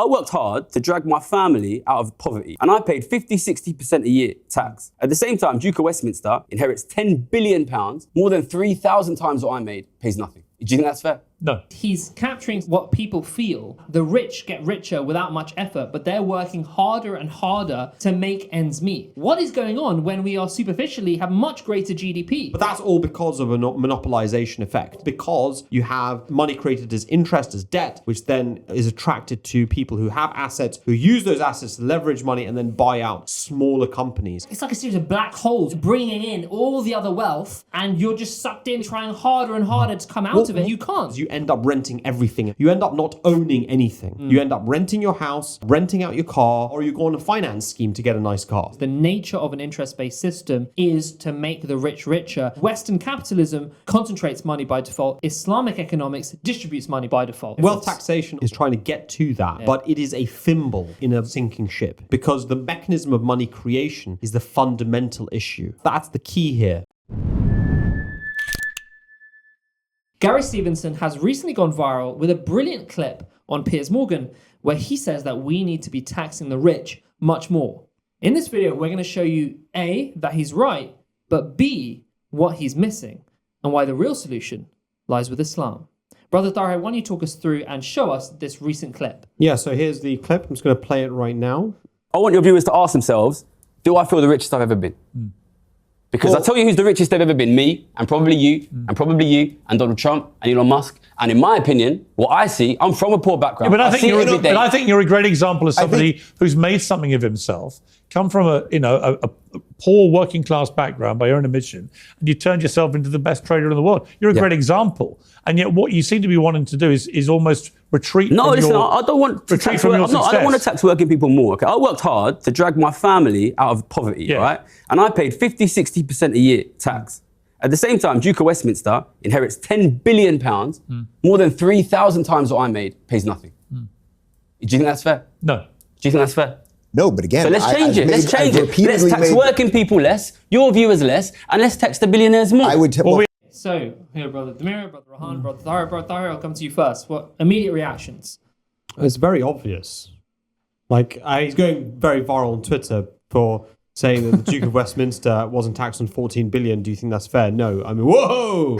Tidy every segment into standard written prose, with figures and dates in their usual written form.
I worked hard to drag my family out of poverty, and I paid 50-60% a year tax. At the same time, Duke of Westminster inherits £10 billion, more than 3,000 times what I made, pays nothing. Do you think that's fair? No. He's capturing what people feel. The rich get richer without much effort, but they're working harder and harder to make ends meet. What is going on when we are superficially have much greater GDP? But that's all because of a monopolisation effect. Because you have money created as interest, as debt, which then is attracted to people who have assets, who use those assets to leverage money and then buy out smaller companies. It's like a series of black holes bringing in all the other wealth, and you're just sucked in trying harder and harder to come out of it. You can't. You end up renting everything. You end up not owning anything. You end up renting your house, renting out your car, or you go on a finance scheme to get a nice car. The nature of an interest-based system is to make the rich richer. Western capitalism concentrates money by default. Islamic economics distributes money by default. Wealth taxation is trying to get to that, but it is a thimble in a sinking ship because the mechanism of money creation is the fundamental issue. That's the key here. Gary Stevenson has recently gone viral with a brilliant clip on Piers Morgan where he says that we need to be taxing the rich much more. In this video, we're going to show you A, that he's right, but B, what he's missing and why the real solution lies with Islam. Brother Tarek, why don't you talk us through and show us this recent clip? Yeah, so here's the clip. I'm just going to play it right now. I want your viewers to ask themselves, do I feel the richest I've ever been? Because I tell you who's the richest they've ever been, me, and probably you, and probably you, and Donald Trump, and Elon Musk. And in my opinion, what I see, I'm from a poor background. Yeah, but I think you're a great example of somebody who's made something of himself, come from a poor working class background by your own admission, and you turned yourself into the best trader in the world. You're a great example. And yet what you seem to be wanting to do is almost retreat No, from listen, your, I don't want to tax from your I don't want to tax working people more. Okay? I worked hard to drag my family out of poverty, right? And I paid 50-60% a year tax. At the same time, Duke of Westminster inherits £10 billion, more than 3,000 times what I made, pays nothing. Do you think that's fair? No. Do you think that's fair? No, but again, so let's change it. Let's change it. Let's tax working people less, your viewers less, and let's tax the billionaires more. I would. So here, Brother Damir, Brother Rahan, Brother Tahir, I'll come to you first. What immediate reactions? It's very obvious. Like, he's going very viral on Twitter for saying that the Duke of Westminster wasn't taxed on 14 billion. Do you think that's fair? No. I mean, whoa!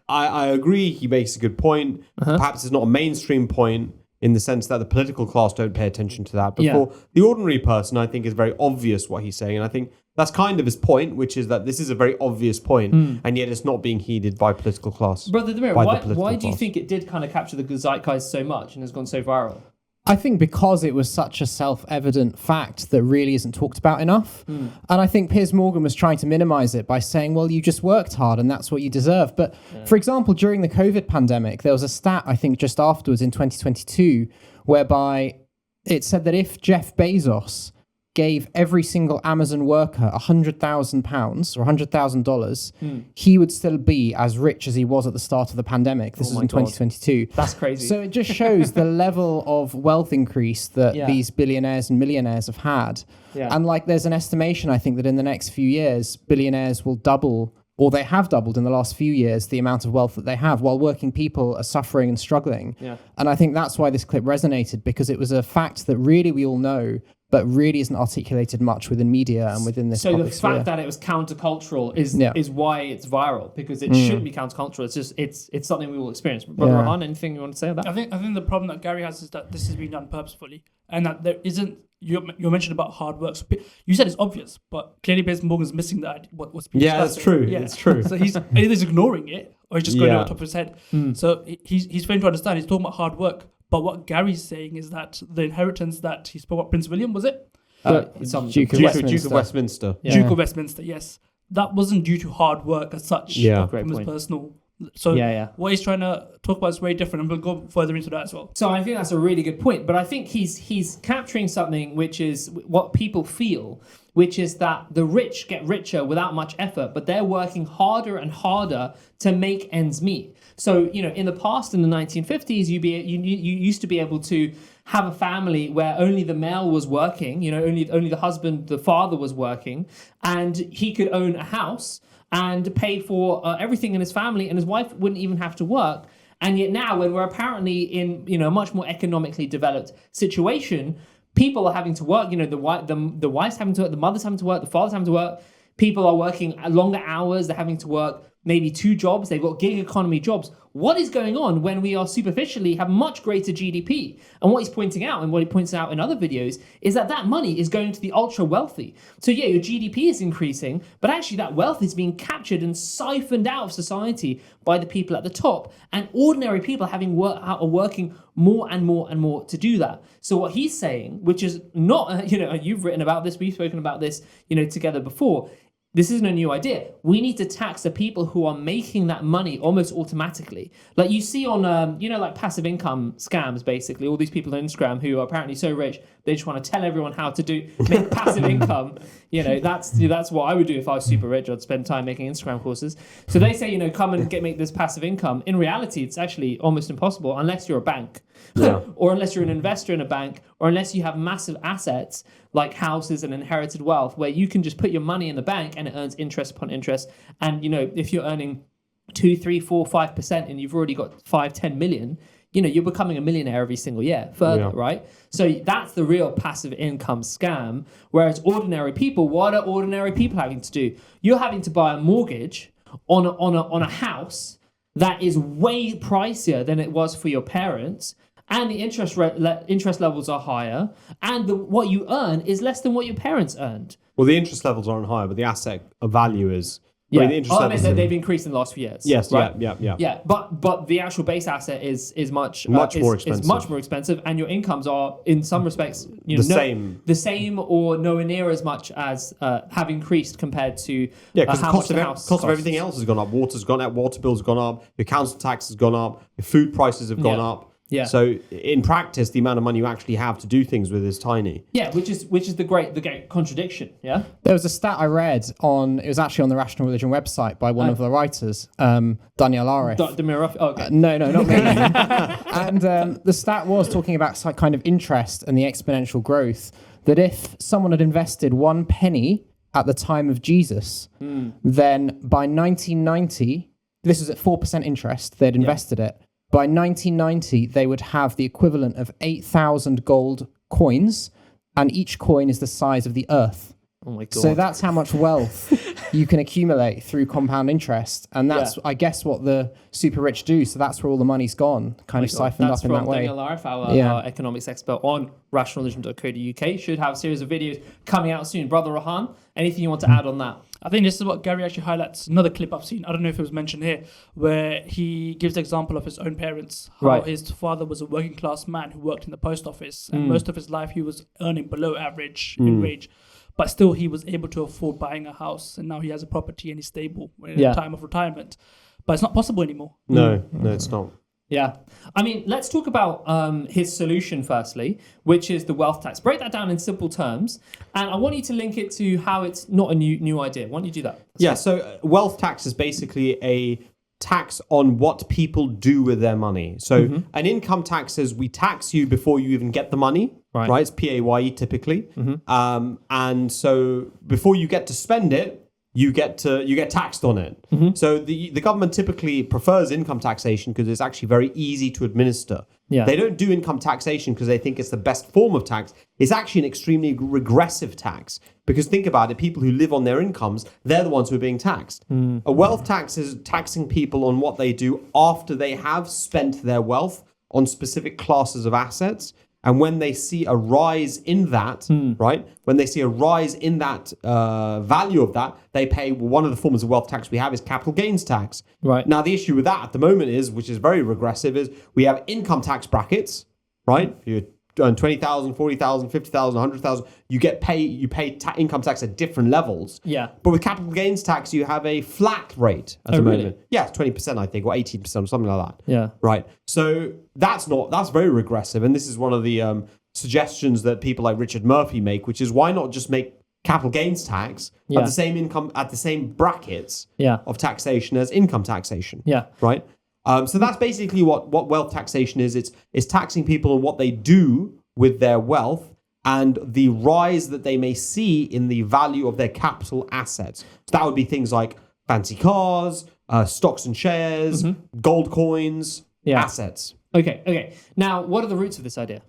I agree. He makes a good point. Perhaps it's not a mainstream point in the sense that the political class don't pay attention to that. But for the ordinary person, I think it's very obvious what he's saying. And I think that's kind of his point, which is that this is a very obvious point, and yet it's not being heeded by political class. Brother Damir, why do you think it did kind of capture the zeitgeist so much and has gone so viral? I think because it was such a self-evident fact that really isn't talked about enough. And I think Piers Morgan was trying to minimize it by saying, well, you just worked hard and that's what you deserve. But for example, during the COVID pandemic, there was a stat, I think just afterwards in 2022, whereby it said that if Jeff Bezos gave every single Amazon worker £100,000 or $100,000, he would still be as rich as he was at the start of the pandemic. This was in 2022. That's crazy. So it just shows the level of wealth increase that these billionaires and millionaires have had. And like there's an estimation, I think, that in the next few years, billionaires will double, or they have doubled in the last few years, the amount of wealth that they have, while working people are suffering and struggling. And I think that's why this clip resonated, because it was a fact that really we all know, but really isn't articulated much within media and within this public sphere. So the fact that it was countercultural is why it's viral, because it shouldn't be countercultural. It's just it's something we will experience. Brother Rahan, anything you want to say about that? I think the problem that Gary has is that this is being done purposefully, and that there isn't. You mentioned about hard work. So you said it's obvious, but clearly Piers Morgan's missing that. What's being discussed. That's true. It's true. So he's either ignoring it or he's just going over the top of his head. So he's failing to understand. He's talking about hard work, but what Gary's saying is that the inheritance that he spoke about, Prince William, was it? Duke of Westminster. Duke of Westminster, yes. That wasn't due to hard work as such from his personal. So what he's trying to talk about is very different, and we'll go further into that as well. So I think that's a really good point, but I think he's capturing something which is what people feel, which is that the rich get richer without much effort, but they're working harder and harder to make ends meet. So, in the past, in the 1950s, you used to be able to have a family where only the male was working, only the husband, the father was working, and he could own a house and pay for everything in his family, and his wife wouldn't even have to work. And yet now, when we're apparently in a much more economically developed situation, people are having to work. The wife's having to work, the mother's having to work, the father's having to work. People are working longer hours. They're having to work maybe 2 jobs. They've got gig economy jobs. What is going on when we are superficially have much greater GDP? And what he's pointing out, and what he points out in other videos, is that money is going to the ultra wealthy. So yeah, your GDP is increasing, but actually that wealth is being captured and siphoned out of society by the people at the top. And ordinary people are working more and more and more to do that. So what he's saying, which is not, you've written about this, we've spoken about this, together before. This isn't a new idea. We need to tax the people who are making that money almost automatically. Like you see on, like passive income scams, basically. All these people on Instagram who are apparently so rich, they just want to tell everyone how to make passive income. That's what I would do if I was super rich. I'd spend time making Instagram courses. So they say, come and make this passive income. In reality, it's actually almost impossible unless you're a bank. Yeah. Or unless you're an investor in a bank, or unless you have massive assets like houses and inherited wealth, where you can just put your money in the bank and it earns interest upon interest. And if you're earning 2, 3, 4, 5% and you've already got 5-10 million, you're becoming a millionaire every single year further, right? So that's the real passive income scam. Whereas ordinary people, what are ordinary people having to do? You're having to buy a mortgage on a house that is way pricier than it was for your parents. And the interest levels are higher, and what you earn is less than what your parents earned. Well, the interest levels aren't higher, but the asset value is. Yeah, I mean, they've increased in the last few years. Yes, right? Yeah. But the actual base asset is much more expensive. Is much more expensive, and your incomes are in some respects the same or nowhere near as much as have increased compared to because how much the house cost of everything else has gone up. Water's gone up, water bills gone up, your council tax has gone up, your food prices have gone up. Yeah. So in practice, the amount of money you actually have to do things with is tiny. Yeah, which is the great contradiction. Yeah. There was a stat I read it was actually on the Rational Religion website by one of the writers, Danyal Arif. Okay. No, not me. And the stat was talking about some kind of interest and the exponential growth. That if someone had invested 1 penny at the time of Jesus, then by 1990, this was at 4% interest. They'd invested it. By 1990, they would have the equivalent of 8,000 gold coins, and each coin is the size of the earth. Oh my God. So that's how much wealth you can accumulate through compound interest. And that's, I guess, what the super rich do. So that's where all the money's gone, kind of siphoned up in that way. That's from Danyal Arif, our economics expert on rationalism.co.uk. Should have a series of videos coming out soon. Brother Rahan, anything you want to add on that? I think this is what Gary actually highlights. Another clip I've seen, I don't know if it was mentioned here, where he gives the example of his own parents. How his father was a working class man who worked in the post office. And most of his life he was earning below average in wage. But still he was able to afford buying a house. And now he has a property and he's stable in the time of retirement. But it's not possible anymore. No, it's not. Yeah. I mean, let's talk about his solution firstly, which is the wealth tax. Break that down in simple terms. And I want you to link it to how it's not a new idea. Why don't you do that? So wealth tax is basically a tax on what people do with their money. So an income tax is we tax you before you even get the money. Right? It's PAYE typically. And so before you get to spend it, you get taxed on it. So the government typically prefers income taxation because it's actually very easy to administer. Yeah. They don't do income taxation because they think it's the best form of tax. It's actually an extremely regressive tax because think about it, people who live on their incomes, they're the ones who are being taxed. A wealth tax is taxing people on what they do after they have spent their wealth on specific classes of assets. And when they see a rise in that, right? When they see a rise in that value of that, they pay one of the forms of wealth tax we have is capital gains tax. Right. Now, the issue with that at the moment is, which is very regressive, is we have income tax brackets, right? You earn 20,000, 40,000, 50,000, 100,000. You pay income tax at different levels. Yeah. But with capital gains tax, you have a flat rate at the moment. Yeah, 20%, I think, or 18%, or something like that. Yeah. Right. So that's very regressive. And this is one of the suggestions that people like Richard Murphy make, which is why not just make capital gains tax at the same income, at the same brackets of taxation as income taxation. Yeah. Right. So that's basically what wealth taxation is. It's taxing people on what they do with their wealth and the rise that they may see in the value of their capital assets. So that would be things like fancy cars, stocks and shares, gold coins, assets. Okay. Now, what are the roots of this idea?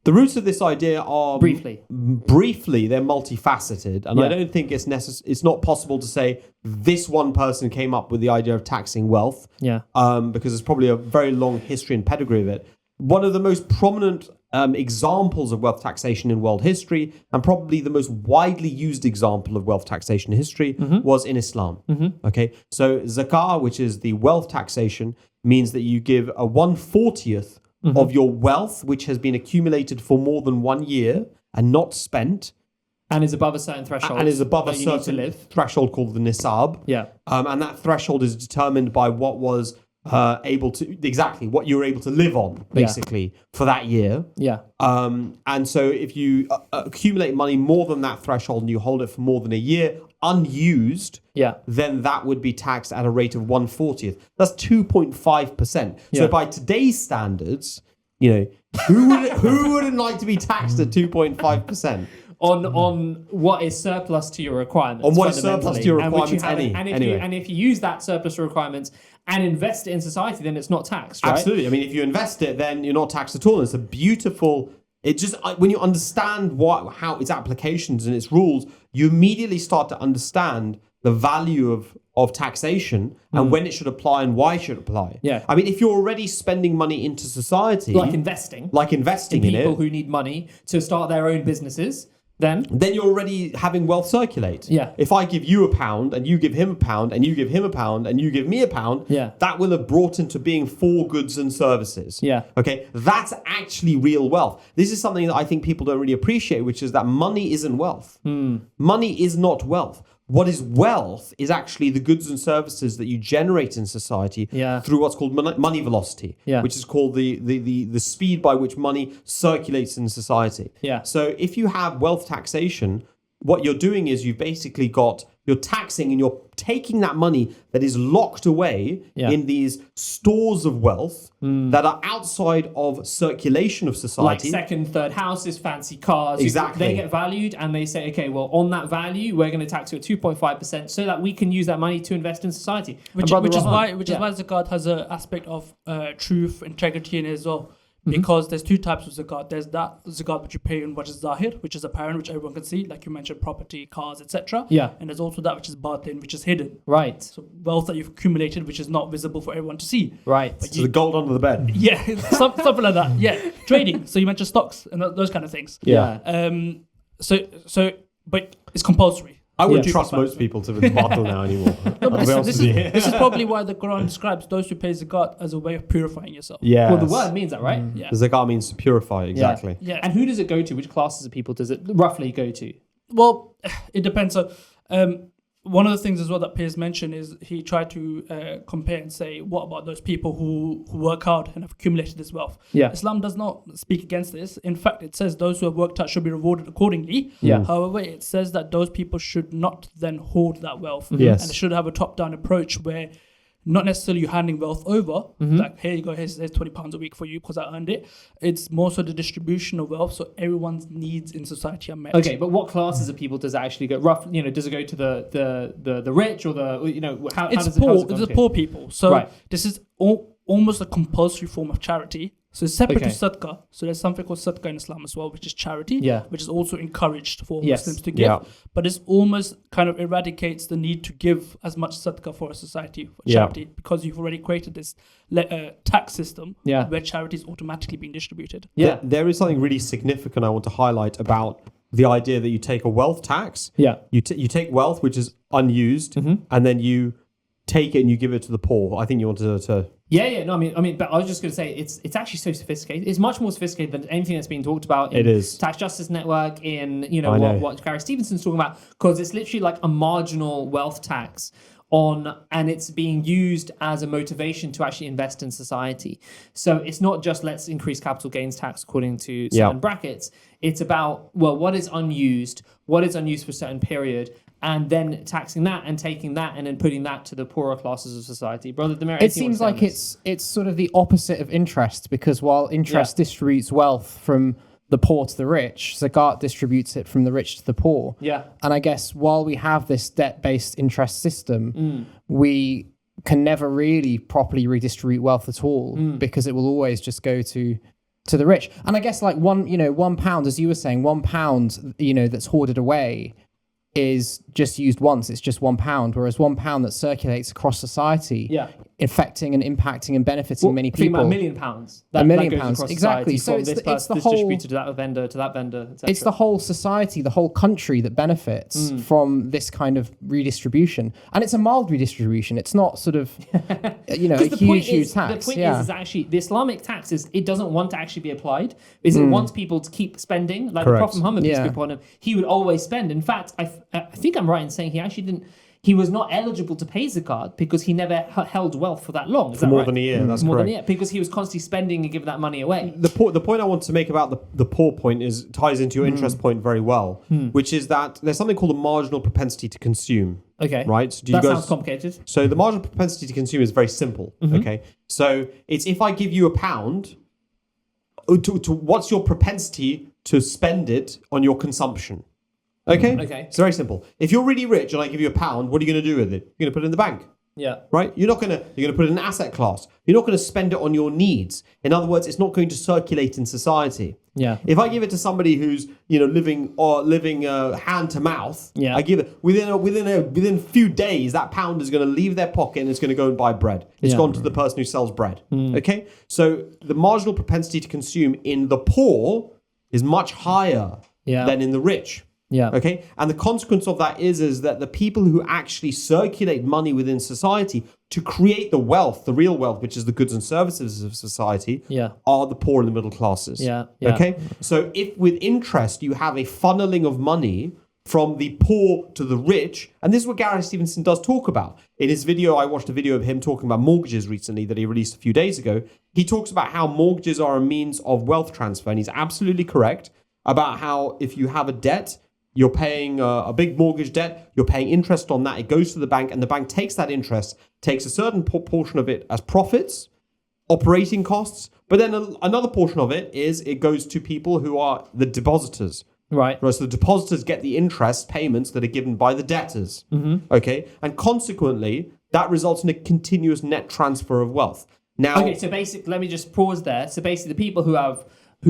The roots of this idea are Briefly, they're multifaceted, and I don't think it's not possible to say this one person came up with the idea of taxing wealth. Because there's probably a very long history and pedigree of it. One of the most prominent examples of wealth taxation in world history, and probably the most widely used example of wealth taxation in history, was in Islam. Okay, so zakah, which is the wealth taxation, means that you give a 1/40th of your wealth, which has been accumulated for more than 1 year and not spent. and is above a certain threshold. And is above a that you need to certain live. threshold called the nisab. And that threshold is determined by what was what you were able to live on, basically, for that year. And so if you accumulate money more than that threshold and you hold it for more than a year unused, then that would be taxed at a rate of 1/40th. That's 2.5%. So by today's standards, who wouldn't like to be taxed at 2.5%? On what is surplus to your requirements. On what is surplus to your requirements, and if you use that surplus to requirements and invest it in society, then it's not taxed, right? Absolutely. I mean, if you invest it, then you're not taxed at all. It's a beautiful... when you understand how its applications and its rules, you immediately start to understand the value of taxation and when it should apply and why it should apply. I mean, if you're already spending money into society... Like investing in people who need money to start their own businesses... Then you're already having wealth circulate. If I give you £1 and you give him £1 and you give him £1 and you give me £1, that will have brought into being 4 goods and services. Okay, that's actually real wealth. This is something that I think people don't really appreciate, which is that money isn't wealth. Money is not wealth. What is wealth is actually the goods and services that you generate in society through what's called money velocity, which is called the speed by which money circulates in society. So if you have wealth taxation, what you're doing is you're taxing and you're taking that money that is locked away in these stores of wealth that are outside of circulation of society. Like second, third houses, fancy cars. Exactly. They get valued and they say, okay, well, on that value, we're going to tax you at 2.5% so that we can use that money to invest in society. Which is why zakat has an aspect of truth, integrity in it as well. Because there's 2 types of zakat. There's that zakat which you pay in what is zahir, which is apparent, which everyone can see, like you mentioned, property, cars, etc. And there's also that which is batin, which is hidden. So wealth that you've accumulated, which is not visible for everyone to see. So the gold under the bed. Something like that. Trading. So you mentioned stocks and those kind of things. But it's compulsory. I wouldn't trust most people to the bottle now anymore. This is probably why the Quran describes those who pay zakat as a way of purifying yourself. Well, the word means that, right? The zakat means to purify, exactly. And who does it go to? Which classes of people does it roughly go to? Well, it depends. So, one of the things as well that Piers mentioned is he tried to compare and say, what about those people who work hard and have accumulated this wealth? Islam does not speak against this. In fact, it says those who have worked hard should be rewarded accordingly. However, it says that those people should not then hoard that wealth. And they should have a top-down approach where not necessarily you handing wealth over, like, here you go, here's £20 a week for you because I earned it. It's more so the distribution of wealth so everyone's needs in society are met. Okay, but what classes of people does it actually go? Does it go to the rich or how it's does poor? It It's the poor people. So this is almost a compulsory form of charity. So it's separate to sadaqah. So there's something called sadaqah in Islam as well, which is charity, which is also encouraged for Muslims to give. But it's almost kind of eradicates the need to give as much sadaqah for a society, for charity, because you've already created this tax system where charity is automatically being distributed. There is something really significant I want to highlight about the idea that you take a wealth tax. You take wealth, which is unused, and then you take it and you give it to the poor. I think you wanted to... No, I mean, but I was just going to say it's actually so sophisticated. It's much more sophisticated than anything that's been talked about in Tax Justice Network, in what Gary Stevenson's talking about, because it's literally like a marginal wealth tax and it's being used as a motivation to actually invest in society. So it's not just let's increase capital gains tax according to certain brackets. It's about, well, what is unused for a certain period, and then taxing that and taking that and then putting that to the poorer classes of society. Brother Demir, it seems like it's sort of the opposite of interest, because while interest distributes wealth from the poor to the rich, zakat distributes it from the rich to the poor. And I guess while we have this debt-based interest system, we can never really properly redistribute wealth at all because it will always just go to the rich. And I guess like £1, as you were saying, £1, that's hoarded away is just used once. It's just £1, whereas £1 that circulates across society, affecting and impacting and benefiting many people. £1 million. £1 million, exactly. So it's the whole distributed to that vendor, etc. It's the whole society, the whole country that benefits from this kind of redistribution, and it's a mild redistribution. It's not sort of a huge tax. The point is actually the Islamic tax it doesn't want to actually be applied. It wants people to keep spending. Like the Prophet Muhammad, peace be upon him, he would always spend. In fact, I think I'm right in saying he actually didn't. He was not eligible to pay zakat because he never held wealth for that long. For more than a year, that's more correct. than a year, because he was constantly spending and giving that money away. The point I want to make about the poor point ties into your interest point very well, which is that there's something called a marginal propensity to consume. Okay. Right? That sounds complicated. So the marginal propensity to consume is very simple. Okay. So it's if I give you £1, what's your propensity to spend it on your consumption? Okay? It's very simple. If you're really rich and I give you £1, what are you going to do with it? You're going to put it in the bank. Yeah. Right? You're going to put it in an asset class. You're not going to spend it on your needs. In other words, it's not going to circulate in society. Yeah. If I give it to somebody who's living hand to mouth, I give it within a few days, that £1 is going to leave their pocket and it's going to go and buy bread. It's gone to the person who sells bread. Okay? So the marginal propensity to consume in the poor is much higher than in the rich. Yeah. Okay. And the consequence of that is that the people who actually circulate money within society to create the wealth, the real wealth, which is the goods and services of society, are the poor and the middle classes. Yeah. Okay. So if with interest you have a funneling of money from the poor to the rich, and this is what Gary Stevenson does talk about. In his video, I watched a video of him talking about mortgages recently that he released a few days ago. He talks about how mortgages are a means of wealth transfer, and he's absolutely correct about how if you have a debt, you're paying a big mortgage debt, you're paying interest on that, it goes to the bank, and the bank takes that interest, takes a certain portion of it as profits, operating costs, but then another portion of it goes to people who are the depositors. Right. So the depositors get the interest payments that are given by the debtors. Okay? And consequently, that results in a continuous net transfer of wealth. Now, okay, so basically, let me just pause there. So basically, the people who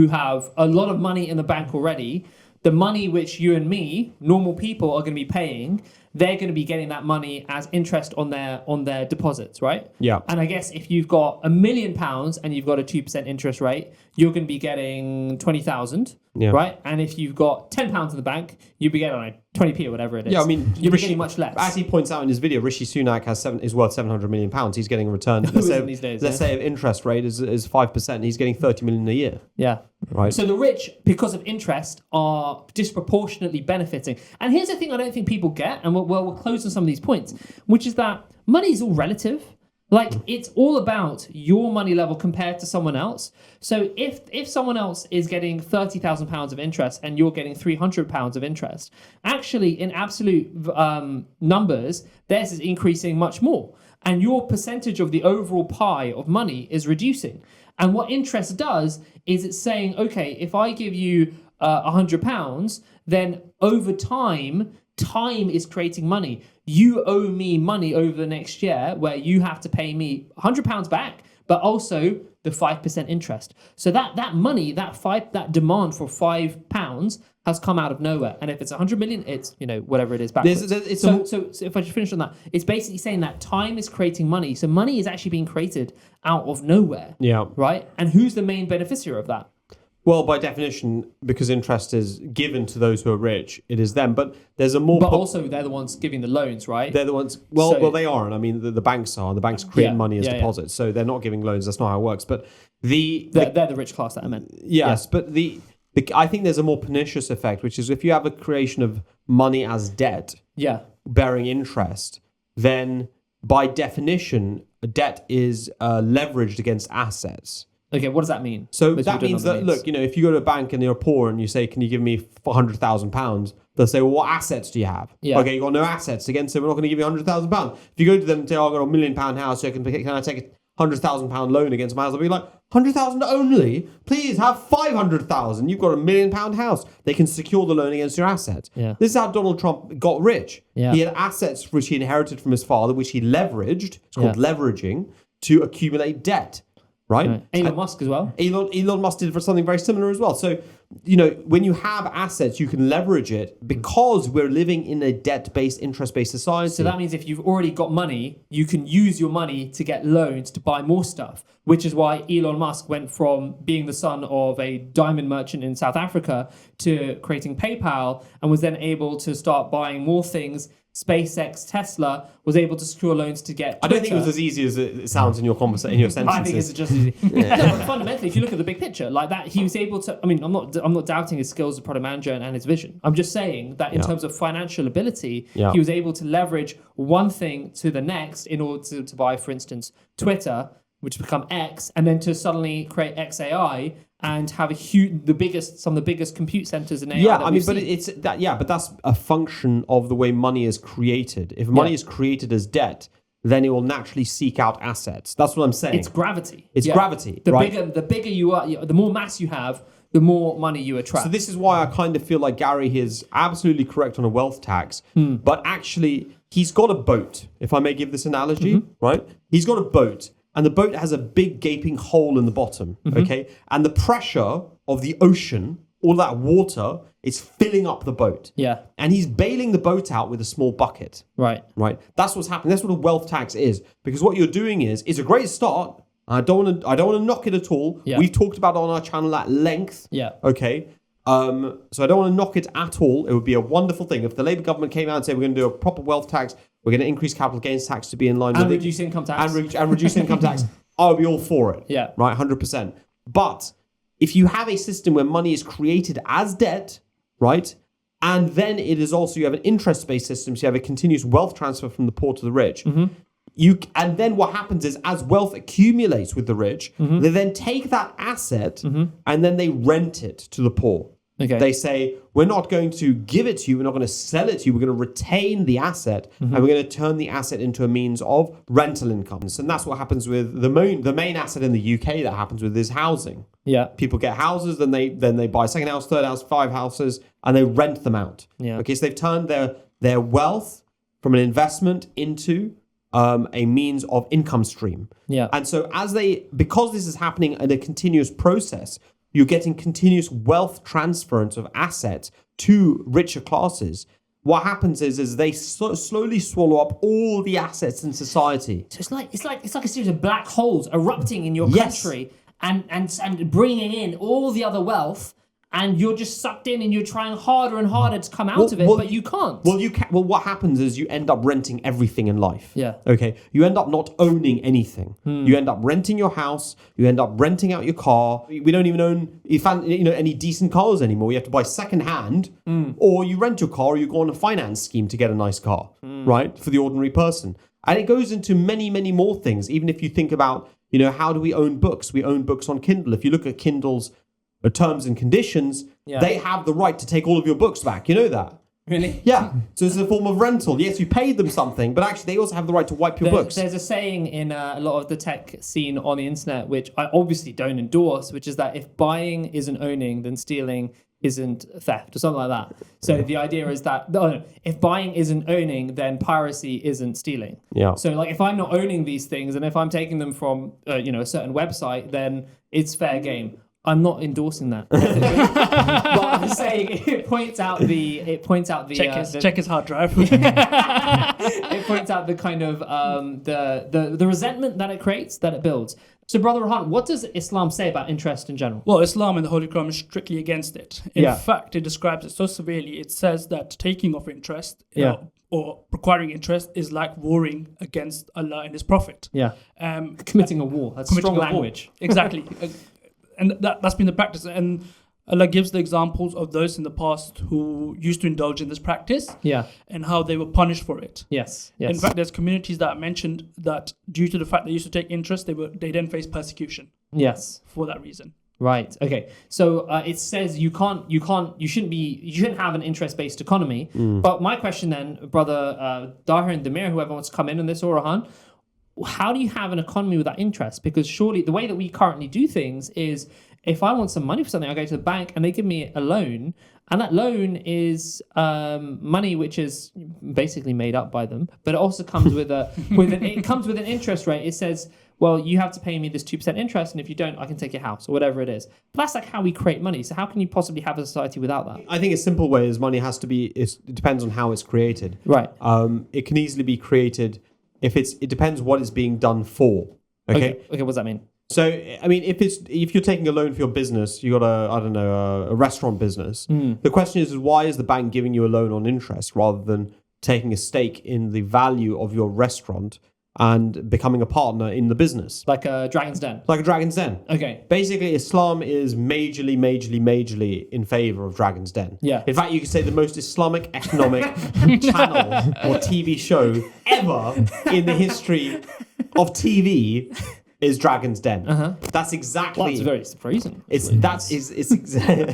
have a lot of money in the bank already, the money which you and me, normal people, are going to be paying, they're going to be getting that money as interest on their deposits, right? Yeah. And I guess if you've got £1 million and you've got a 2% interest rate, you're going to be getting 20,000, right? And if you've got £10 in the bank, you'll be getting like 20p or whatever it is. Yeah, I mean, you'll be getting much less. As he points out in his video, Rishi Sunak is worth £700 million. He's getting a return. Let's say if interest rate is 5%, he's getting 30 million a year. Yeah. Right. So the rich, because of interest, are disproportionately benefiting. And here's the thing I don't think people get, and we'll close on some of these points, which is that money is all relative. Like, it's all about your money level compared to someone else. So if someone else is getting £30,000 of interest and you're getting £300 of interest, actually in absolute numbers, theirs is increasing much more. And your percentage of the overall pie of money is reducing. And what interest does is it's saying, okay, if I give you £100, then over time is creating money. You owe me money over the next year where you have to pay me £100 back, but also the 5% interest. So that money, that demand for £5 has come out of nowhere. And if it's 100 million, it's, whatever it is backwards. So if I just finish on that, it's basically saying that time is creating money. So money is actually being created out of nowhere. Yeah. Right? And who's the main beneficiary of that? Well, by definition, because interest is given to those who are rich, it is them. But there's a more... But also, they're the ones giving the loans, right? They're the ones... Well, they aren't. I mean, the banks are. The banks create money as deposits. So they're not giving loans. That's not how it works. But they're the rich class that I meant. Yes, but I think there's a more pernicious effect, which is if you have a creation of money as debt, bearing interest, then by definition, a debt is leveraged against assets. Okay, what does that mean? So that means that, look, if you go to a bank and you're poor and you say, can you give me £100,000? They'll say, well, what assets do you have? Yeah. Okay, you've got no assets against it. We're not going to give you £100,000. If you go to them and say, I've got £1 million house, so can I take £100,000 loan against my house, I'll be like, 100,000 only? Please have 500,000. You've got £1 million house. They can secure the loan against your asset. Yeah. This is how Donald Trump got rich. Yeah. He had assets which he inherited from his father, which he leveraged. It's called leveraging to accumulate debt. Right? Elon Musk as well. Elon Musk did for something very similar as well. So, when you have assets, you can leverage it because we're living in a debt-based, interest-based society. So that means if you've already got money, you can use your money to get loans to buy more stuff, which is why Elon Musk went from being the son of a diamond merchant in South Africa to creating PayPal and was then able to start buying more things. SpaceX, Tesla was able to secure loans to get Twitter. I don't think it was as easy as it sounds in your conversation, in your sentences. I think it's just easy. No, but fundamentally, if you look at the big picture, like that, he was able to. I mean, I'm not doubting his skills as a product manager and his vision. I'm just saying that in terms of financial ability, he was able to leverage one thing to the next in order to buy, for instance, Twitter, which become X, and then to suddenly create XAI and have some of the biggest compute centers in AI. Yeah, I mean, but that's a function of the way money is created. If money is created as debt, then it will naturally seek out assets. That's what I'm saying. It's gravity. It's gravity. The bigger you are, the more mass you have, the more money you attract. So this is why I kind of feel like Gary is absolutely correct on a wealth tax, but actually he's got a boat. If I may give this analogy, right? He's got a boat. And the boat has a big gaping hole in the bottom, okay? And the pressure of the ocean, all that water, is filling up the boat. Yeah. And he's bailing the boat out with a small bucket. Right. Right. That's what's happening. That's what a wealth tax is. Because what you're doing is, it's a great start. I don't want to knock it at all. Yeah. We've talked about it on our channel at length. Yeah. Okay. So I don't want to knock it at all. It would be a wonderful thing if the Labour government came out and said we're going to do a proper wealth tax. We're going to increase capital gains tax to be in line with it. Reduce income tax. And reduce income tax. I would be all for it. Yeah. Right, 100%. But if you have a system where money is created as debt, right, and then it is also, you have an interest-based system, so you have a continuous wealth transfer from the poor to the rich. And then what happens is, as wealth accumulates with the rich, they then take that asset and then they rent it to the poor. Okay. They say, we're not going to give it to you, we're not going to sell it to you, we're going to retain the asset, and we're going to turn the asset into a means of rental incomes. And that's what happens with the main asset in the UK that happens with is housing. Yeah. People get houses, then they buy a second house, third house, 5 houses, and they rent them out. Yeah. Okay, so they've turned their wealth from an investment into a means of income stream. Yeah. And so because this is happening in a continuous process, you're getting continuous wealth transference of assets to richer classes. What happens is they slowly swallow up all the assets in society. So it's like a series of black holes erupting in your country and bringing in all the other wealth, and you're just sucked in and you're trying harder and harder to come out of it, but you can't. Well, what happens is you end up renting everything in life. Yeah. Okay. You end up not owning anything. You end up renting your house. You end up renting out your car. We don't even own any decent cars anymore. You have to buy second hand, or you rent your car, or you go on a finance scheme to get a nice car, right? For the ordinary person. And it goes into many, many more things. Even if you think about, how do we own books? We own books on Kindle. If you look at Kindle's terms and conditions, they have the right to take all of your books back. You know that? Really? Yeah. So it's a form of rental. Yes, you paid them something, but actually they also have the right to wipe your books. There's a saying in a lot of the tech scene on the internet, which I obviously don't endorse, which is that if buying isn't owning, then stealing isn't theft, or something like that. So the idea is that if buying isn't owning, then piracy isn't stealing. Yeah. So like if I'm not owning these things and if I'm taking them from a certain website, then it's fair game. I'm not endorsing that, but I'm saying it points out the check his hard drive. It points out the kind of the resentment that it creates, that it builds. So, Brother Rohan, what does Islam say about interest in general? Well, Islam in the Holy Quran is strictly against it. In fact, it describes it so severely. It says that taking of interest, or requiring interest, is like warring against Allah and His Prophet. Yeah, committing a war. That's strong language. Exactly. And that's been the practice. And Allah gives the examples of those in the past who used to indulge in this practice, and how they were punished for it. Yes. In fact, there's communities that mentioned that due to the fact they used to take interest, they then face persecution. Yes. For that reason. Right. Okay. So it says you shouldn't have an interest-based economy. But my question then, Brother Dahir and Demir, whoever wants to come in on this, or Rohan, how do you have an economy without interest? Because surely the way that we currently do things is, if I want some money for something, I go to the bank and they give me a loan, and that loan is money which is basically made up by them, but it also comes with it comes with an interest rate. It says, well, you have to pay me this 2% interest, and if you don't, I can take your house or whatever it is. But that's like how we create money. So how can you possibly have a society without that? I think a simple way is money has to be. It depends on how it's created. Right. It can easily be created if it depends what it's being done for. Okay. Okay. What does that mean? So, I mean, if you're taking a loan for your business, you got a restaurant business. The question is why is the bank giving you a loan on interest rather than taking a stake in the value of your restaurant and becoming a partner in the business? Like a Dragon's Den. Like a Dragon's Den. Okay. Basically, Islam is majorly in favor of Dragon's Den. Yeah. In fact, you could say the most Islamic economic channel or TV show ever in the history of TV is Dragon's Den. That's exactly. Well, that's very surprising. It's exactly.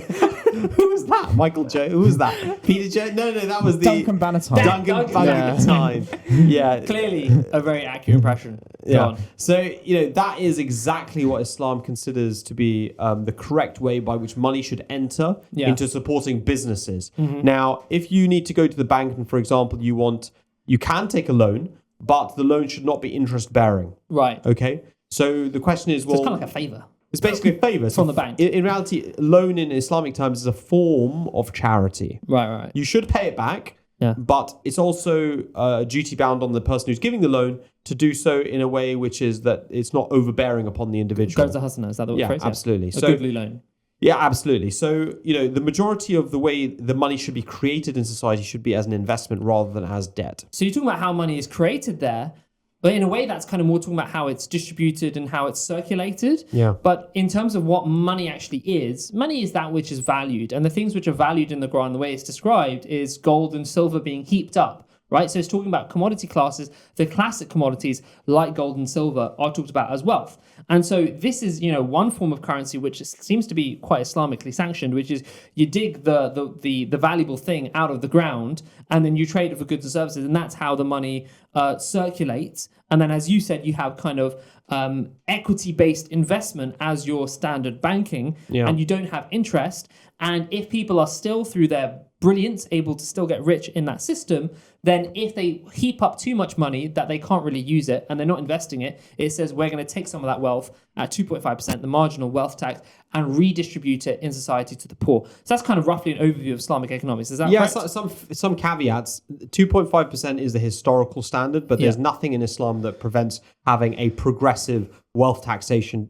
Who was that? Michael Joe. Who was that? Peter Joe. No, that was the Duncan Bannatyne. Duncan Bannatyne. Yeah. Clearly a very accurate impression. Go on. So, that is exactly what Islam considers to be the correct way by which money should enter into supporting businesses. Now, if you need to go to the bank and, for example, you can take a loan, but the loan should not be interest bearing. Right. Okay. So the question is, well, it's kind of like a favor. It's basically a favor from the bank. In reality, loan in Islamic terms is a form of charity. Right. You should pay it back. Yeah. But it's also duty bound on the person who's giving the loan to do so in a way which is that it's not overbearing upon the individual. Goes to Hasana, is that the phrase? Absolutely. A goodly loan. Yeah, absolutely. So, the majority of the way the money should be created in society should be as an investment rather than as debt. So you're talking about how money is created there, but in a way that's kind of more talking about how it's distributed and how it's circulated. Yeah. But in terms of what money actually is, money is that which is valued. And the things which are valued in the Quran, the way it's described, is gold and silver being heaped up. Right, so it's talking about commodity classes. The classic commodities like gold and silver are talked about as wealth, and so this is one form of currency which seems to be quite Islamically sanctioned, which is you dig the valuable thing out of the ground and then you trade it for goods and services, and that's how the money circulates. And then, as you said, you have kind of equity-based investment as your standard banking, and you don't have interest. And if people are still through their brilliance able to still get rich in that system, then if they heap up too much money that they can't really use it and they're not investing it, it says we're going to take some of that wealth at 2.5%, the marginal wealth tax, and redistribute it in society to the poor. So that's kind of roughly an overview of Islamic economics. Is that correct? Yeah, some caveats. 2.5% is the historical standard, but there's nothing in Islam that prevents having a progressive wealth taxation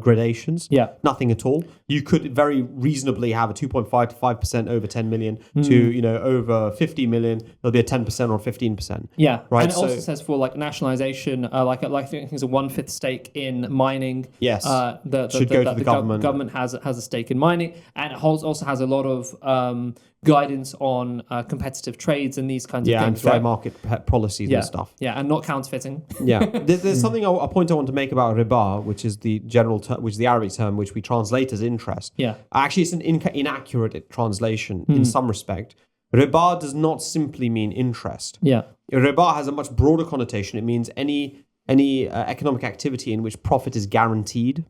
gradations. Yeah. Nothing at all. You could very reasonably have a 2.5 to 5% over 10 million to, over 50 million. There'll be a 10% or 15%. Yeah. Right. And it also says for like nationalization, like I think it's a 1/5 stake in mining. Yes. Should go to the government. Government has a stake in mining, and it also has a lot of guidance on competitive trades and these kinds of things. And fair market policies and stuff. Yeah, and not counterfeiting. Yeah. There's something a point I want to make about riba, which is the general term, which is the Arabic term, which we translate as interest. Yeah. Actually, it's an inaccurate translation in some respect. Riba does not simply mean interest. Yeah. Riba has a much broader connotation. It means any economic activity in which profit is guaranteed.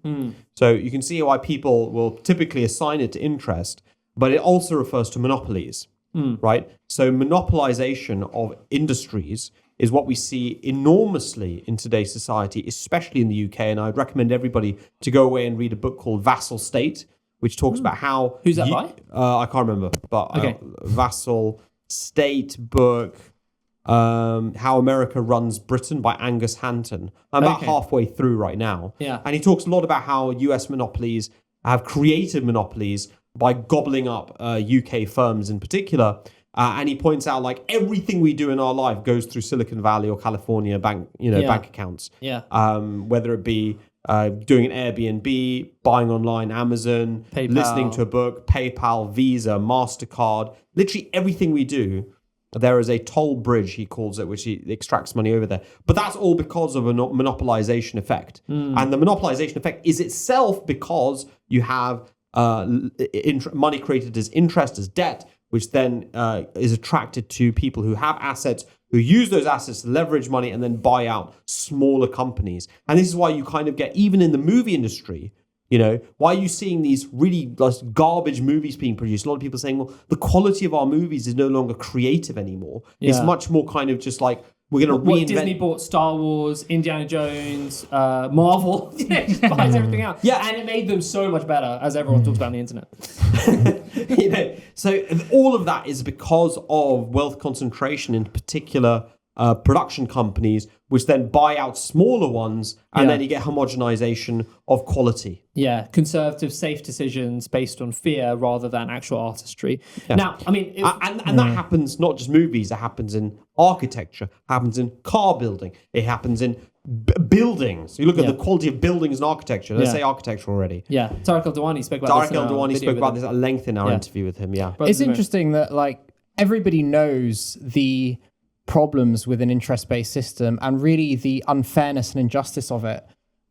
So you can see why people will typically assign it to interest, but it also refers to monopolies, right? So monopolization of industries is what we see enormously in today's society, especially in the UK. And I'd recommend everybody to go away and read a book called Vassal State, which talks about how... Who's that by? I can't remember, but Vassal State book... How America Runs Britain by Angus Hanton. I'm about halfway through right now. Yeah. And he talks a lot about how US monopolies have created monopolies by gobbling up UK firms in particular. And he points out like everything we do in our life goes through Silicon Valley or California bank accounts. Yeah. Whether it be doing an Airbnb, buying online, Amazon, PayPal. Listening to a book, PayPal, Visa, MasterCard, literally everything we do. There is a toll bridge, he calls it, which he extracts money over there. But that's all because of a monopolization effect. And the monopolization effect is itself because you have money created as interest, as debt, which then is attracted to people who have assets, who use those assets to leverage money and then buy out smaller companies. And this is why you kind of get, even in the movie industry, why are you seeing these really garbage movies being produced? A lot of people saying, well, the quality of our movies is no longer creative anymore. It's much more kind of just like, we're going to reinvent. Disney bought Star Wars, Indiana Jones, Marvel, just buys everything out. Yeah. And it made them so much better, as everyone talks about on the internet. So all of that is because of wealth concentration in particular production companies, which then buy out smaller ones, and then you get homogenization of quality. Yeah, conservative, safe decisions based on fear rather than actual artistry. Yeah. Now, I mean... And that happens not just movies, it happens in architecture, happens in car building, it happens in buildings. You look at the quality of buildings and architecture. Let's say architecture already. Yeah, Tarek El-Diwany spoke about this. Tarek El-Diwany spoke about this at length in our interview with him, It's interesting that, everybody knows the problems with an interest-based system and really the unfairness and injustice of it.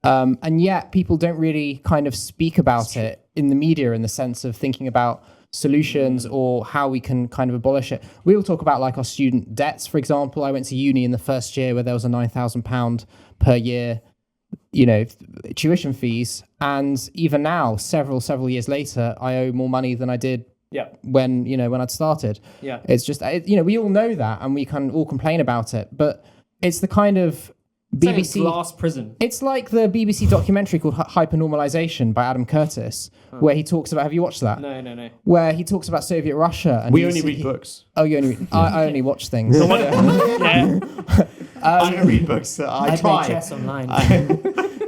And yet people don't really kind of speak about it in the media in the sense of thinking about solutions or how we can kind of abolish it. We all talk about our student debts, for example. I went to uni in the first year where there was a £9,000 per year, tuition fees. And even now, several years later, I owe more money than I did when I'd started. Yeah. It's just, we all know that and we can all complain about it, but it's the kind of BBC glass prison. It's like the BBC documentary called Hypernormalization by Adam Curtis, where he talks about, have you watched that? No. Where he talks about Soviet Russia. And we only read books. Oh, you only read, I only watch things. I don't read books. I try. Play chess online.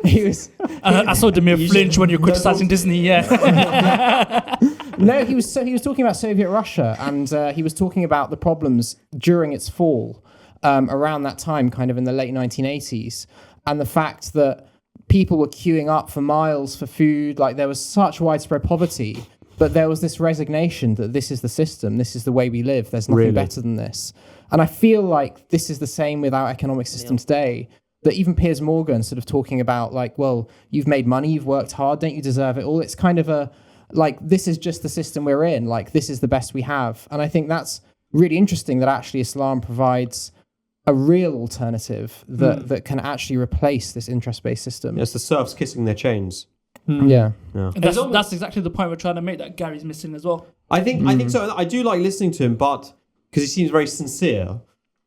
He was. I saw Demir flinch when you're criticizing Disney. Yeah. No, he was talking about Soviet Russia, and he was talking about the problems during its fall, around that time, kind of in the late 1980s, and the fact that people were queuing up for miles for food. There was such widespread poverty, but there was this resignation that this is the system, this is the way we live. There's nothing better than this. And I feel like this is the same with our economic system today. That even Piers Morgan sort of talking about well, you've made money, you've worked hard, don't you deserve it all? It's kind of this is just the system we're in. This is the best we have. And I think that's really interesting that actually Islam provides a real alternative that can actually replace this interest-based system. It's the serfs kissing their chains. Yeah. And that's exactly the point we're trying to make, that Gary's missing as well. I think so. I do like listening to him, but because he seems very sincere.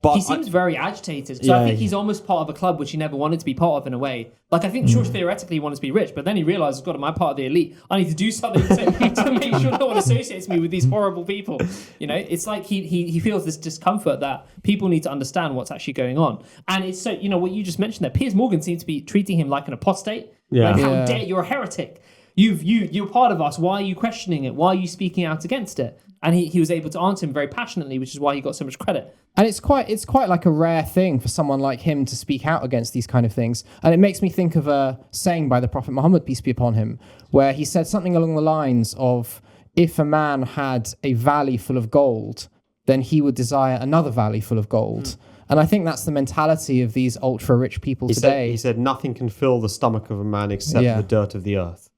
But he seems very agitated. So I think he's almost part of a club which he never wanted to be part of in a way. I think sure, theoretically he wanted to be rich, but then he realized, God, am I part of the elite? I need to do something to make sure no one associates me with these horrible people. It's like he feels this discomfort that people need to understand what's actually going on. And it's so, what you just mentioned there, Piers Morgan seems to be treating him like an apostate. Yeah. How dare you're a heretic. You're part of us. Why are you questioning it? Why are you speaking out against it? And he was able to answer him very passionately, which is why he got so much credit. And it's quite like a rare thing for someone like him to speak out against these kind of things. And it makes me think of a saying by the Prophet Muhammad, peace be upon him, where he said something along the lines of, if a man had a valley full of gold, then he would desire another valley full of gold. And I think that's the mentality of these ultra-rich people today. He said, nothing can fill the stomach of a man except the dirt of the earth.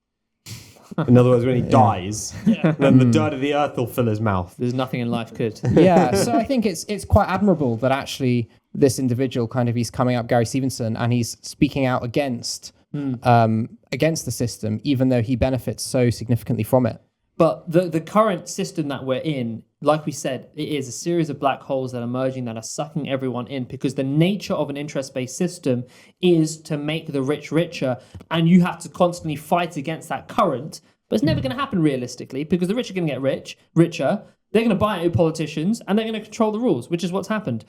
In other words, when he dies, then the dirt of the earth will fill his mouth. There's nothing in life could. Yeah, so I think it's quite admirable that actually this individual he's coming up, Gary Stevenson, and he's speaking out against the system, even though he benefits so significantly from it. But the current system that we're in, like we said, it is a series of black holes that are merging, that are sucking everyone in, because the nature of an interest-based system is to make the rich richer, and you have to constantly fight against that current. But it's never going to happen realistically, because the rich are going to get richer, they're going to buy out politicians, and they're going to control the rules, which is what's happened.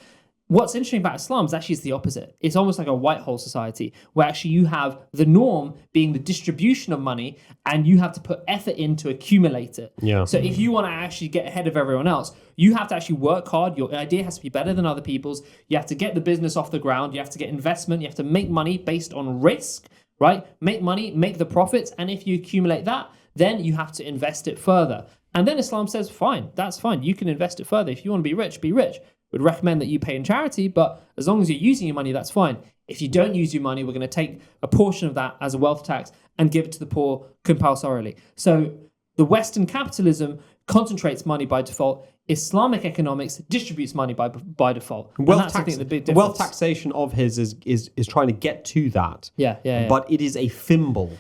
What's interesting about Islam is actually it's the opposite. It's almost like a white hole society where actually you have the norm being the distribution of money, and you have to put effort in to accumulate it. Yeah. So if you want to actually get ahead of everyone else, you have to actually work hard. Your idea has to be better than other people's. You have to get the business off the ground. You have to get investment. You have to make money based on risk, right? Make money, make the profits. And if you accumulate that, then you have to invest it further. And then Islam says, fine, that's fine. You can invest it further. If you want to be rich, be rich. Would recommend that you pay in charity, but as long as you're using your money, that's fine. If you don't use your money, we're going to take a portion of that as a wealth tax and give it to the poor compulsorily. So the Western capitalism concentrates money by default. Islamic economics distributes money by default. And that's, I think, the big difference. Wealth taxation of his is trying to get to that. Yeah. But it is a thimble.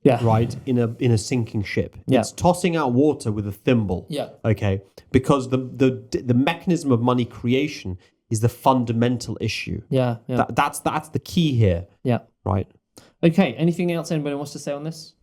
Yeah. Right, in a sinking ship. Yeah. It's tossing out water with a thimble. Yeah. Okay. Because the mechanism of money creation is the fundamental issue. Yeah. That's the key here. Yeah. Right. Okay. Anything else anybody wants to say on this?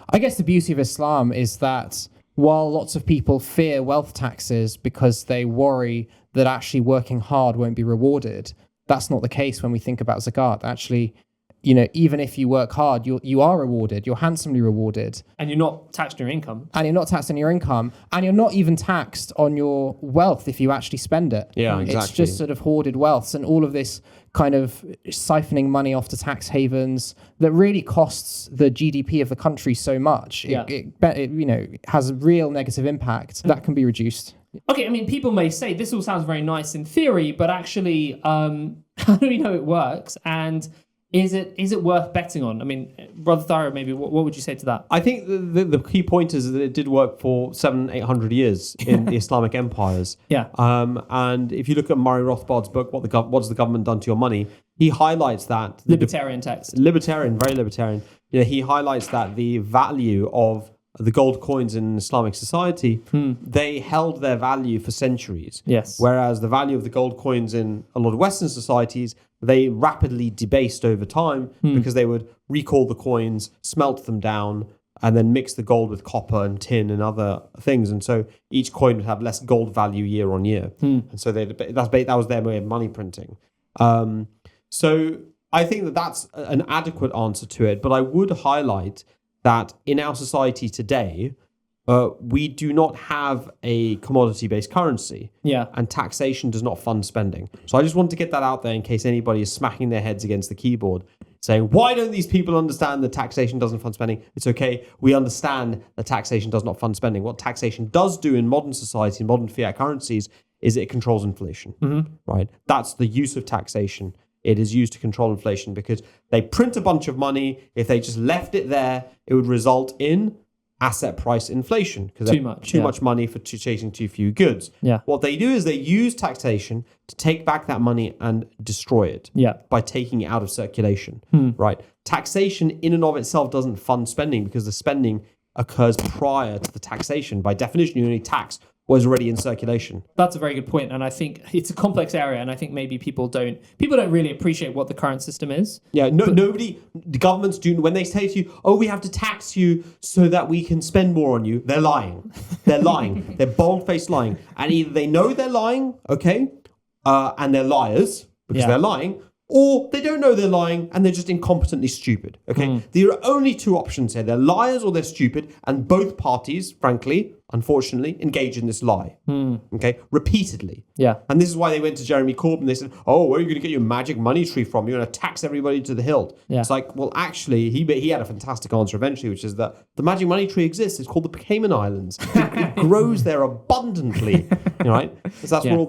I guess the beauty of Islam is that while lots of people fear wealth taxes because they worry that actually working hard won't be rewarded, that's not the case when we think about zakat. Actually, even if you work hard, you are rewarded. You're handsomely rewarded. And you're not taxed on your income. And you're not taxed on your income. And you're not even taxed on your wealth if you actually spend it. Yeah, exactly. It's just sort of hoarded wealth. And all of this kind of siphoning money off to tax havens that really costs the GDP of the country so much. Yeah. It has a real negative impact. That can be reduced. Okay, I mean, people may say this all sounds very nice in theory, but actually, how do we know it works? And is it worth betting on? I mean, Brother Thyra, maybe what would you say to that? I think the key point is that it did work for 700-800 years in the Islamic empires. Yeah. And if you look at Murray Rothbard's book, What's the Government Done to Your Money? He highlights that Libertarian text. Very libertarian. He highlights that the value of the gold coins in Islamic society, they held their value for centuries. Yes. Whereas the value of the gold coins in a lot of Western societies, they rapidly debased over time because they would recall the coins, smelt them down, and then mix the gold with copper and tin and other things. And so each coin would have less gold value year on year. And so that was their way of money printing. So I think that that's an adequate answer to it. But I would highlight that in our society today, we do not have a commodity-based currency. Yeah. And taxation does not fund spending. So I just want to get that out there in case anybody is smacking their heads against the keyboard, saying, why don't these people understand that taxation doesn't fund spending? It's okay. We understand that taxation does not fund spending. What taxation does do in modern society, in modern fiat currencies, is it controls inflation. Right? That's the use of taxation. It is used to control inflation because they print a bunch of money. If they just left it there, it would result in asset price inflation because too much money for chasing too few goods. Yeah. What they do is they use taxation to take back that money and destroy it by taking it out of circulation. Right? Taxation in and of itself doesn't fund spending because the spending occurs prior to the taxation. By definition, you only tax what is already in circulation. That's a very good point, and I think it's a complex area, and I think maybe people don't really appreciate what the current system is. Yeah, the governments do, when they say to you, oh, we have to tax you so that we can spend more on you, they're lying. They're lying. They're bold-faced lying. And either they know they're lying, okay, and they're liars because they're lying, or they don't know they're lying and they're just incompetently stupid, okay? There are only two options here. They're liars or they're stupid, and both parties, frankly, unfortunately, engage in this lie, okay, repeatedly. Yeah. And this is why they went to Jeremy Corbyn. They said, oh, where are you going to get your magic money tree from? You're going to tax everybody to the hilt. Yeah. It's like, well, actually, he had a fantastic answer eventually, which is that the magic money tree exists. It's called the Cayman Islands. It grows there abundantly, right? Because that's where all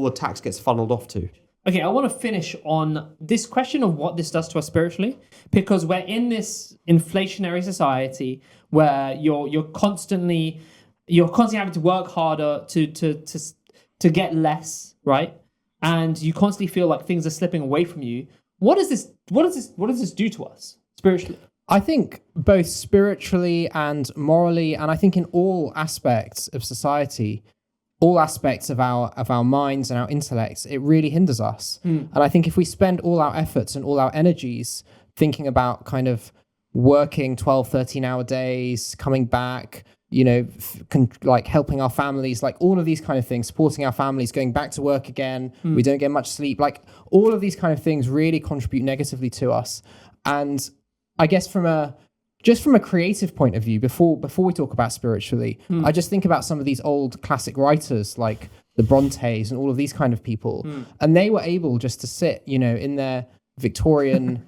the tax gets funneled off to. Okay, I want to finish on this question of what this does to us spiritually, because we're in this inflationary society where you're constantly having to work harder to get less, right? And you constantly feel like things are slipping away from you. What does this do to us spiritually? I think both spiritually and morally, and I think in all aspects of society, all aspects of our minds and our intellects, it really hinders us. And I think if we spend all our efforts and all our energies thinking about kind of working 12, 13-hour days, coming back, like helping our families, like all of these kind of things, supporting our families, going back to work again, we don't get much sleep, like all of these kind of things really contribute negatively to us. And I guess from a creative point of view, before we talk about spiritually, I just think about some of these old classic writers like the Brontes and all of these kind of people. And they were able just to sit, in their Victorian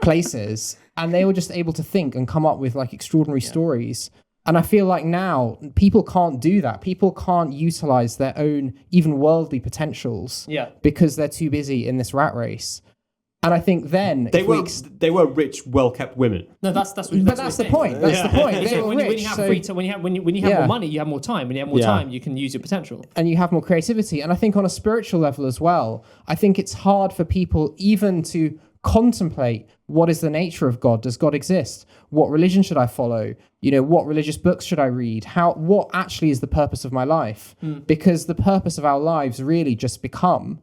places, and they were just able to think and come up with like extraordinary stories. And I feel like now people can't do that. People can't utilize their own even worldly potentials because they're too busy in this rat race. And I think then They were rich, well-kept women. No, that's the what point. That's the point. They were when rich, you have so- free time, when you have more money, you have more time. When you have more time, you can use your potential. and you have more creativity. And I think on a spiritual level as well, I think it's hard for people even to contemplate what is the nature of God. Does God exist? What religion should I follow? What religious books should I read? What actually is the purpose of my life? Because the purpose of our lives really just become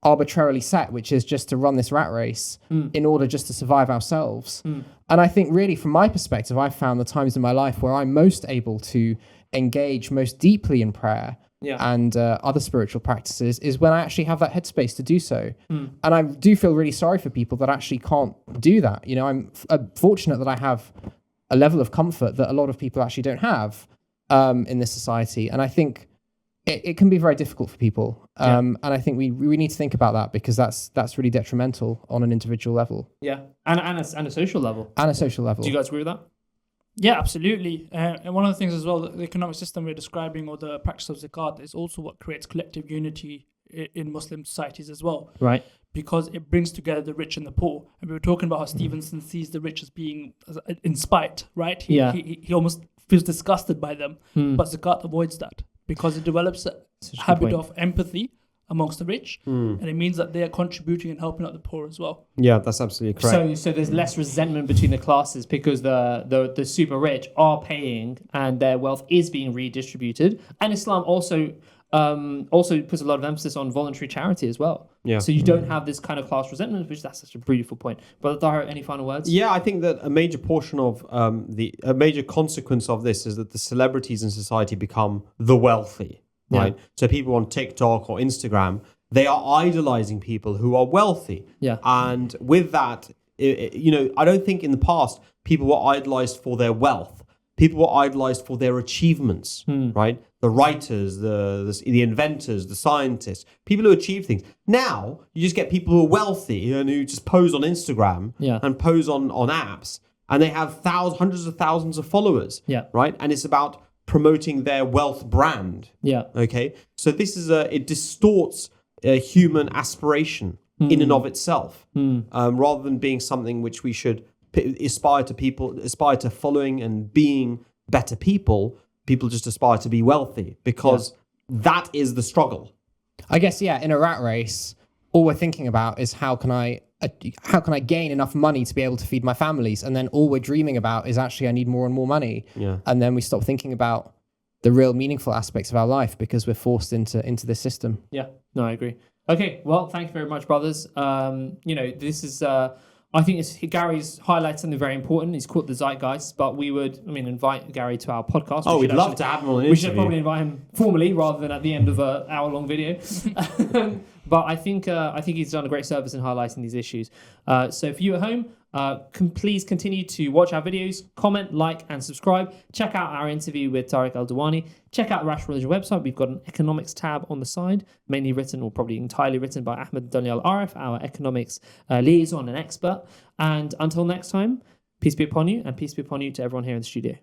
arbitrarily set, which is just to run this rat race in order just to survive ourselves. And I think really from my perspective, I've found the times in my life where I'm most able to engage most deeply in prayer and other spiritual practices is when I actually have that headspace to do so. And I do feel really sorry for people that actually can't do that. I'm fortunate that I have a level of comfort that a lot of people actually don't have in this society. And I think it can be very difficult for people. And I think we need to think about that because that's really detrimental on an individual level. Yeah, and a social level. And a social level. Do you guys agree with that? Yeah, absolutely. And one of the things as well, the economic system we're describing or the practice of zakat is also what creates collective unity in Muslim societies as well. Right. Because it brings together the rich and the poor. And we were talking about how Stevenson sees the rich as being in spite, right? He almost feels disgusted by them. But zakat avoids that because it develops a habit of empathy amongst the rich, and it means that they are contributing and helping out the poor as well. Yeah, that's absolutely correct. So there's less resentment between the classes because the super rich are paying and their wealth is being redistributed. And Islam also puts a lot of emphasis on voluntary charity as well. Yeah. So you don't have this kind of class resentment, which that's such a beautiful point. Brother Tahir, any final words? Yeah, I think that a major portion of a major consequence of this is that the celebrities in society become the wealthy. Right. So people on TikTok or Instagram, they are idolizing people who are wealthy. Yeah. And with that, I don't think in the past people were idolized for their wealth. People were idolized for their achievements, right? The writers, the inventors, the scientists, people who achieve things. Now, you just get people who are wealthy and who just pose on Instagram and pose on apps, and they have hundreds of thousands of followers, right? And it's about promoting their wealth brand. Yeah. Okay. So this is it distorts human aspiration in and of itself, rather than being something which we should aspire to following and being better people. People just aspire to be wealthy because that is the struggle. I guess, in a rat race, all we're thinking about is how can I gain enough money to be able to feed my families? And then all we're dreaming about is actually I need more and more money. Yeah. And then we stop thinking about the real meaningful aspects of our life because we're forced into this system. Yeah, no, I agree. Okay, well, thank you very much, brothers. This is, I think Gary's highlighted something very important. He's caught the zeitgeist, but we would, invite Gary to our podcast. Oh, we'd love to have him on an interview. We should probably invite him formally rather than at the end of an hour-long video. But I think he's done a great service in highlighting these issues. So for you at home, please continue to watch our videos, comment, like, and subscribe. Check out our interview with Tarek El-Diwany. Check out the Rational Religion website. We've got an economics tab on the side, mainly written or probably entirely written by Ahmed Danyal Arif, our economics liaison and expert. And until next time, peace be upon you, and peace be upon you to everyone here in the studio.